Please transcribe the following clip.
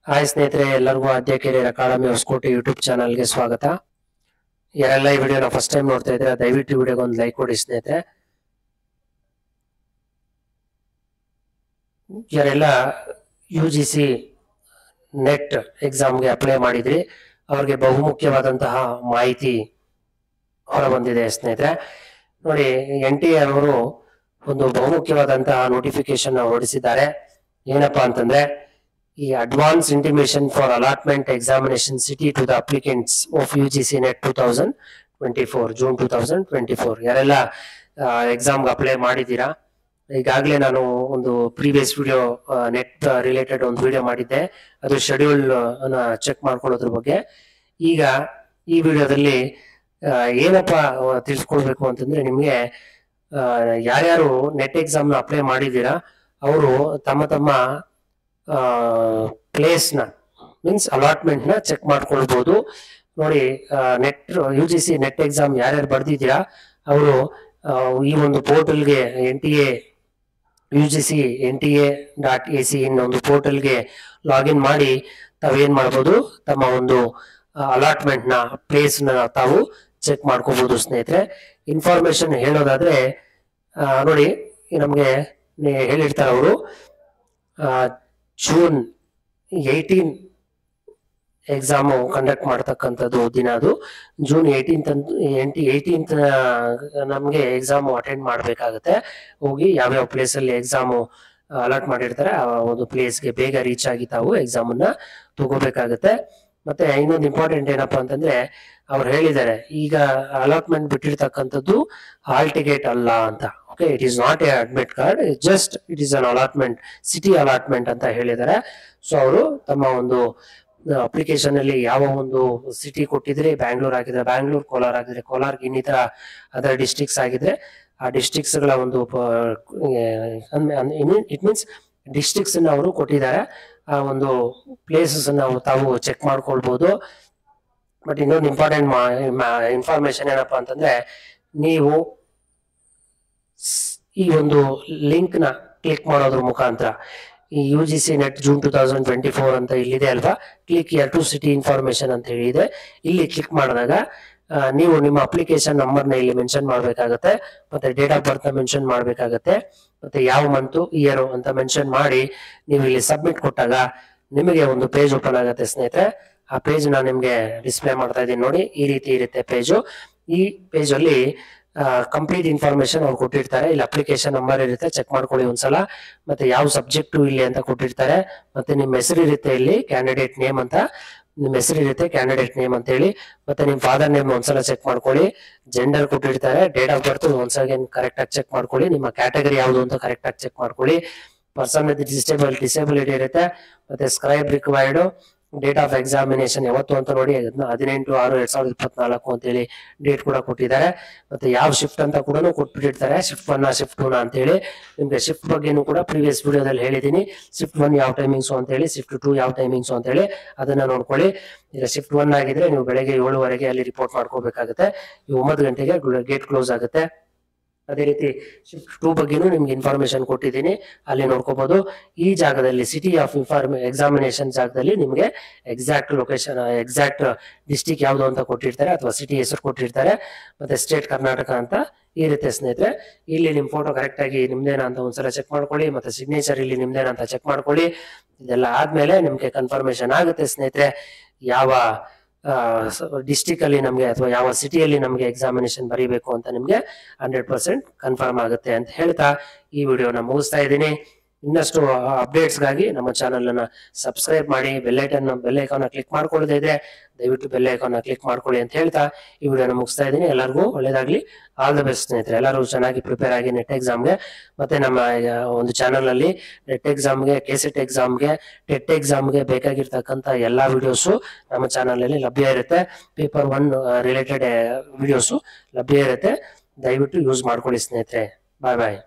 Hi ಸ್ನೇಹಿತರೆ, ಎಲ್ಲರಿಗೂ ಆದ್ಯ career academy Hosakote YouTube ಚಾನಲ್ಗೆ ಸ್ವಾಗತ. ಯಾರೆಲ್ಲ ಈ ವಿಡಿಯೋನ ಫಸ್ಟ್ ಟೈಮ್ ನೋಡ್ತಾ ಇದ್ರೆ ದಯವಿಟ್ಟು ಈ ವಿಡಿಯೋಗೆ ಒಂದು ಲೈಕ್ ಕೊಡಿ ಸ್ನೇಹಿತರೆ. ಯಾರೆಲ್ಲ UGC ನೆಟ್ ಎಕ್ಸಾಮ್ಗೆ ಅಪ್ಲೈ ಮಾಡಿದ್ರಿ ಅವ್ರಿಗೆ ಬಹುಮುಖ್ಯವಾದಂತಹ ಮಾಹಿತಿ ಹೊರ ಬಂದಿದೆ ಸ್ನೇಹಿತರೆ. ನೋಡಿ, NTA ಅವರು ಒಂದು ಬಹುಮುಖ್ಯವಾದಂತಹ ನೋಟಿಫಿಕೇಶನ್ ಹೊರಡಿಸಿದ್ದಾರೆ. ಏನಪ್ಪಾ ಅಂತಂದ್ರೆ, ಈ advance intimation for allotment examination city to the applicants of UGC NET 2024 June 2024. ಯಾರೆಲ್ಲ ಎಕ್ಸಾಮ್ಗೆ ಅಪ್ಲೈ ಮಾಡಿದ್ದೀರಾ, ಈಗಾಗಲೇ ನಾನು ಒಂದು ಪ್ರೀವಿಯಸ್ ವಿಡಿಯೋ ನೆಟ್ ರಿಲೇಟೆಡ್ ಒಂದು ವಿಡಿಯೋ ಮಾಡಿದ್ದೆ, ಅದು ಶೆಡ್ಯೂಲ್ ಚೆಕ್ ಮಾಡ್ಕೊಳ್ಳೋದ್ರ ಬಗ್ಗೆ. ಈಗ ಈ ವಿಡಿಯೋದಲ್ಲಿ ಏನಪ್ಪ ತಿಳಿಸ್ಕೊಳ್ಬೇಕು ಅಂತಂದ್ರೆ, ನಿಮಗೆ ಯಾರ್ಯಾರು ನೆಟ್ ಎಕ್ಸಾಮ್ನ ಅಪ್ಲೈ ಮಾಡಿದ್ದೀರಾ ಅವರು ತಮ್ಮ ಪ್ಲೇಸ್ನ ಮೀನ್ಸ್ ಅಲಾಟ್ಮೆಂಟ್ನ ಚೆಕ್ ಮಾಡ್ಕೊಳ್ಬೋದು. ನೋಡಿ, UGC ನೆಟ್ ಎಕ್ಸಾಮ್ ಯಾರ್ಯಾರು ಬರ್ದಿದ್ದೀರಾ ಅವರು ಈ ಒಂದು ಪೋರ್ಟಲ್ಗೆ UGC.NTA.ac ಒಂದು ಪೋರ್ಟಲ್ಗೆ ಲಾಗಿನ್ ಮಾಡಿ ತಾವೇನ್ ಮಾಡ್ಬೋದು, ತಮ್ಮ ಒಂದು ಅಲಾಟ್ಮೆಂಟ್ನ ಪ್ಲೇಸ್ನ ತಾವು ಚೆಕ್ ಮಾಡ್ಕೋಬಹುದು ಸ್ನೇಹಿತರೆ. ಇನ್ಫಾರ್ಮೇಶನ್ ಹೇಳೋದಾದ್ರೆ, ನೋಡಿ ನಮಗೆ ಹೇಳಿರ್ತಾರೆ ಅವರು ಜೂನ್ 18 ಎಕ್ಸಾಮು ಕಂಡಕ್ಟ್ ಮಾಡ್ತಕ್ಕಂಥದ್ದು ದಿನ. ಅದು ಜೂನ್ 18th ನಮಗೆ ಎಕ್ಸಾಮು ಅಟೆಂಡ್ ಮಾಡಬೇಕಾಗತ್ತೆ. ಹೋಗಿ ಯಾವ್ಯಾವ ಪ್ಲೇಸಲ್ಲಿ ಎಕ್ಸಾಮು ಅಲಾಟ್ ಮಾಡಿರ್ತಾರೆ ಆ ಒಂದು ಪ್ಲೇಸ್ಗೆ ಬೇಗ ರೀಚ್ ಆಗಿ ತಾವು ಎಕ್ಸಾಮನ್ನ ತಗೋಬೇಕಾಗತ್ತೆ. ಮತ್ತೆ ಇನ್ನೊಂದು ಇಂಪಾರ್ಟೆಂಟ್ ಏನಪ್ಪಾ ಅಂತಂದ್ರೆ, ಅವ್ರು ಹೇಳಿದ್ದಾರೆ ಈಗ ಅಲಾಟ್ಮೆಂಟ್ ಬಿಟ್ಟಿರ್ತಕ್ಕಂಥದ್ದು ಹಾಲ್ ಟಿಕೆಟ್ ಅಲ್ಲ ಅಂತ. Okay, it is not A admit card, just it is an allotment, city allotment ಅಂತ ಹೇಳಿದ್ದಾರೆ. ಸೊ ಅವರು ತಮ್ಮ ಒಂದು ಅಪ್ಲಿಕೇಶನ್ ಅಲ್ಲಿ ಯಾವ ಒಂದು ಸಿಟಿ ಕೊಟ್ಟಿದ್ರೆ, ಬ್ಯಾಂಗ್ಳೂರ್ ಆಗಿದ್ರೆ ಬ್ಯಾಂಗ್ಳೂರ್, ಕೋಲಾರ ಆಗಿದ್ರೆ ಕೋಲಾರ, ಇನ್ನಿತರ ಅದರ್ ಡಿಸ್ಟ್ರಿಕ್ಟ್ಸ್ ಆಗಿದ್ರೆ ಆ ಡಿಸ್ಟ್ರಿಕ್ಟ್ಸ್ ಗಳ ಒಂದು ಇಟ್ ಮೀನ್ಸ್ ಡಿಸ್ಟ್ರಿಕ್ಟ್ಸ್ ಅವರು ಕೊಟ್ಟಿದ್ದಾರೆ. ಆ ಒಂದು ಪ್ಲೇಸಸ್ ತಾವು ಚೆಕ್ ಮಾಡ್ಕೊಳ್ಬಹುದು. ಬಟ್ ಇನ್ನೊಂದು ಇಂಪಾರ್ಟೆಂಟ್ ಇನ್ಫಾರ್ಮೇಶನ್ ಏನಪ್ಪಾ ಅಂತಂದ್ರೆ, ನೀವು ಈ ಒಂದು ಲಿಂಕ್ ನ ಕ್ಲಿಕ್ ಮಾಡೋದ್ರ ಮುಖಾಂತರ ಈ UGC ನೆಟ್ ಜೂನ್ 2024 ಅಂತ ಇಲ್ಲಿದೆ ಅಲ್ವಾ, click here to city information ಅಂತ ಹೇಳಿದೆ. ಇಲ್ಲಿ ಕ್ಲಿಕ್ ಮಾಡಿದಾಗ ನೀವು ನಿಮ್ಮ ಅಪ್ಲಿಕೇಶನ್ ನಂಬರ್ನ ಇಲ್ಲಿ ಮೆನ್ಷನ್ ಮಾಡ್ಬೇಕಾಗತ್ತೆ, ಮತ್ತೆ ಡೇಟ್ ಆಫ್ ಬರ್ತ್ ನ ಮೆನ್ಷನ್ ಮಾಡ್ಬೇಕಾಗತ್ತೆ, ಮತ್ತೆ ಯಾವ ಮಂತು ಇಯರ್ ಅಂತ ಮೆನ್ಷನ್ ಮಾಡಿ ನೀವು ಇಲ್ಲಿ ಸಬ್ಮಿಟ್ ಕೊಟ್ಟಾಗ ನಿಮಗೆ ಒಂದು ಪೇಜ್ ಓಪನ್ ಆಗುತ್ತೆ ಸ್ನೇಹಿತರೆ. ಆ ಪೇಜ್ ನಾನು ನಿಮ್ಗೆ ಡಿಸ್ಪ್ಲೇ ಮಾಡ್ತಾ ಇದ್ದೀನಿ. ನೋಡಿ, ಈ ರೀತಿ ಇರುತ್ತೆ ಪೇಜು. ಈ ಪೇಜ್ ಅಲ್ಲಿ ಕಂಪ್ಲೀಟ್ ಇನ್ಫಾರ್ಮೇಶನ್ ಅವ್ರು ಕೊಟ್ಟಿರ್ತಾರೆ. ಇಲ್ಲಿ ಅಪ್ಲಿಕೇಶನ್ ನಂಬರ್ ಇರುತ್ತೆ, ಚೆಕ್ ಮಾಡ್ಕೊಳ್ಳಿ ಒಂದ್ಸಲ. ಮತ್ತೆ ಯಾವ ಸಬ್ಜೆಕ್ಟು ಇಲ್ಲಿ ಅಂತ ಕೊಟ್ಟಿರ್ತಾರೆ. ಮತ್ತೆ ನಿಮ್ಮ ಹೆಸರು ಇರುತ್ತೆ, ಇಲ್ಲಿ ಕ್ಯಾಂಡಿಡೇಟ್ ನೇಮ್ ಅಂತ ನಿಮ್ಮ ಹೆಸರು ಇರುತ್ತೆ, ಕ್ಯಾಂಡಿಡೇಟ್ ನೇಮ್ ಅಂತ ಹೇಳಿ. ಮತ್ತೆ ನಿಮ್ಮ ಫಾದರ್ ನೇಮ್ ಒಂದ್ಸಲ ಚೆಕ್ ಮಾಡ್ಕೊಳ್ಳಿ. ಜೆಂಡರ್ ಕೊಟ್ಟಿರ್ತಾರೆ, ಡೇಟ್ ಆಫ್ ಬರ್ತ್ ಒಂದ್ಸಲ ಕರೆಕ್ಟ್ ಆಗಿ ಚೆಕ್ ಮಾಡ್ಕೊಳ್ಳಿ. ನಿಮ್ಮ ಕ್ಯಾಟಗರಿ ಯಾವುದು ಅಂತ ಕರೆಕ್ಟ್ ಆಗಿ ಚೆಕ್ ಮಾಡ್ಕೊಳ್ಳಿ. ಪರ್ಸನ್ ವಿತ್ ಡಿಸೇಬಿಲಿಟಿ ಇರುತ್ತೆ. ಮತ್ತೆ scribe required, date of examination ಯಾವತ್ತು ಅಂತ ನೋಡಿ 18/6/2024 ಅಂತ ಹೇಳಿ ಡೇಟ್ ಕೂಡ ಕೊಟ್ಟಿದ್ದಾರೆ. ಮತ್ತೆ ಯಾವ ಶಿಫ್ಟ್ ಅಂತ ಕೂಡ ಕೊಟ್ಬಿಟ್ಟಿರ್ತಾರೆ, ಶಿಫ್ಟ್ 1 ಶಿಫ್ಟ್ 2 ಅಂತ ಹೇಳಿ. ನಿಮ್ಗೆ ಶಿಫ್ಟ್ ಬಗ್ಗೆನೂ ಕೂಡ ಪ್ರೀವಿಯಸ್ ವಿಡಿಯೋದಲ್ಲಿ ಹೇಳಿದೀನಿ. ಶಿಫ್ಟ್ 1 ಯಾವ ಟೈಮಿಂಗ್ಸ್ ಅಂತ ಹೇಳಿ, ಶಿಫ್ಟ್ 2 ಯಾವ ಟೈಮಿಂಗ್ಸ್ ಅಂತ ಹೇಳಿ ಅದನ್ನ ನೋಡ್ಕೊಳ್ಳಿ. ಈಗ ಶಿಫ್ಟ್ 1 ಆಗಿದ್ರೆ ನೀವು ಬೆಳಗ್ಗೆ 7:00 ಅಲ್ಲಿ ರಿಪೋರ್ಟ್ ಮಾಡ್ಕೋಬೇಕಾಗುತ್ತೆ. 9 ಗಂಟೆಗೆ ಗೇಟ್ ಕ್ಲೋಸ್ ಆಗುತ್ತೆ. ಅದೇ ರೀತಿ ಶಿಫ್ಟ್ 2 ಬಗ್ಗೆನೂ ನಿಮ್ಗೆ ಇನ್ಫಾರ್ಮೇಶನ್ ಕೊಟ್ಟಿದ್ದೀನಿ, ಅಲ್ಲಿ ನೋಡ್ಕೋಬಹುದು. ಈ ಜಾಗದಲ್ಲಿ ಸಿಟಿ ಆಫ್ ಎಕ್ಸಾಮಿನೇಷನ್ ಜಾಗದಲ್ಲಿ ನಿಮ್ಗೆ ಎಕ್ಸಾಕ್ಟ್ ಲೊಕೇಶನ್, ಎಕ್ಸಾಕ್ಟ್ ಡಿಸ್ಟಿಕ್ ಯಾವ್ದು ಅಂತ ಕೊಟ್ಟಿರ್ತಾರೆ, ಅಥವಾ ಸಿಟಿ ಹೆಸರು ಕೊಟ್ಟಿರ್ತಾರೆ. ಮತ್ತೆ ಸ್ಟೇಟ್ ಕರ್ನಾಟಕ ಅಂತ ಇರುತ್ತೆ ಸ್ನೇಹಿತರೆ. ಇಲ್ಲಿ ನಿಮ್ ಫೋಟೋ ಕರೆಕ್ಟ್ ಆಗಿ ನಿಮ್ದೇನ ಅಂತ ಒಂದ್ಸಲ ಚೆಕ್ ಮಾಡ್ಕೊಳ್ಳಿ. ಮತ್ತೆ ಸಿಗ್ನೇಚರ್ ಇಲ್ಲಿ ನಿಮ್ದೇನ ಅಂತ ಚೆಕ್ ಮಾಡ್ಕೊಳ್ಳಿ. ಇದೆಲ್ಲ ಆದ್ಮೇಲೆ ನಿಮ್ಗೆ ಕನ್ಫರ್ಮೇಶನ್ ಆಗುತ್ತೆ ಸ್ನೇಹಿತರೆ, ಯಾವ ಡಿಸ್ಟಿಕ್ ಅಲ್ಲಿ ನಮ್ಗೆ ಅಥವಾ ಯಾವ ಸಿಟಿಯಲ್ಲಿ ನಮ್ಗೆ ಎಕ್ಸಾಮಿನೇಷನ್ ಬರೀಬೇಕು ಅಂತ ನಿಮ್ಗೆ 100% ಕನ್ಫರ್ಮ್ ಆಗುತ್ತೆ ಅಂತ ಹೇಳ್ತಾ ಈ ವಿಡಿಯೋನ ಮುಗಿಸ್ತಾ ಇದ್ದೀನಿ. ಇನ್ನಷ್ಟು ಅಪ್ಡೇಟ್ಸ್ಗಾಗಿ ನಮ್ಮ ಚಾನಲ್ ಅನ್ನ ಸಬ್ಸ್ಕ್ರೈಬ್ ಮಾಡಿ, ಬೆಲ್ ಐಕಾನ್ ಕ್ಲಿಕ್ ಮಾಡ್ಕೊಳ್ಳದೆ ಇದ್ರೆ ದಯವಿಟ್ಟು ಬೆಲ್ ಐಕಾನ್ ಕ್ಲಿಕ್ ಮಾಡ್ಕೊಳ್ಳಿ ಅಂತ ಹೇಳ್ತಾ ಈ ವಿಡಿಯೋನ ಮುಗಿಸ್ತಾ ಇದ್ದೀನಿ. ಎಲ್ಲರಿಗೂ ಒಳ್ಳೇದಾಗ್ಲಿ, ಆಲ್ ದ ಬೆಸ್ಟ್ ಸ್ನೇಹಿತರೆ. ಎಲ್ಲರೂ ಚೆನ್ನಾಗಿ ಪ್ರಿಪೇರ್ ಆಗಿ ನೆಟ್ ಎಕ್ಸಾಮ್ಗೆ. ಮತ್ತೆ ನಮ್ಮ ಒಂದು ಚಾನಲ್ ಅಲ್ಲಿ ನೆಟ್ ಎಕ್ಸಾಮ್ಗೆ, KCET ಎಕ್ಸಾಮ್ಗೆ, ಟೆಟ್ ಎಕ್ಸಾಮ್ಗೆ ಬೇಕಾಗಿರ್ತಕ್ಕಂಥ ಎಲ್ಲಾ ವಿಡಿಯೋಸು ನಮ್ಮ ಚಾನಲ್ ಅಲ್ಲಿ ಲಭ್ಯ ಇರುತ್ತೆ. ಪೇಪರ್ 1 ರಿಲೇಟೆಡ್ ವಿಡಿಯೋಸು ಲಭ್ಯ ಇರುತ್ತೆ. ದಯವಿಟ್ಟು ಯೂಸ್ ಮಾಡ್ಕೊಳ್ಳಿ ಸ್ನೇಹಿತರೆ. ಬಾಯ್ ಬಾಯ್.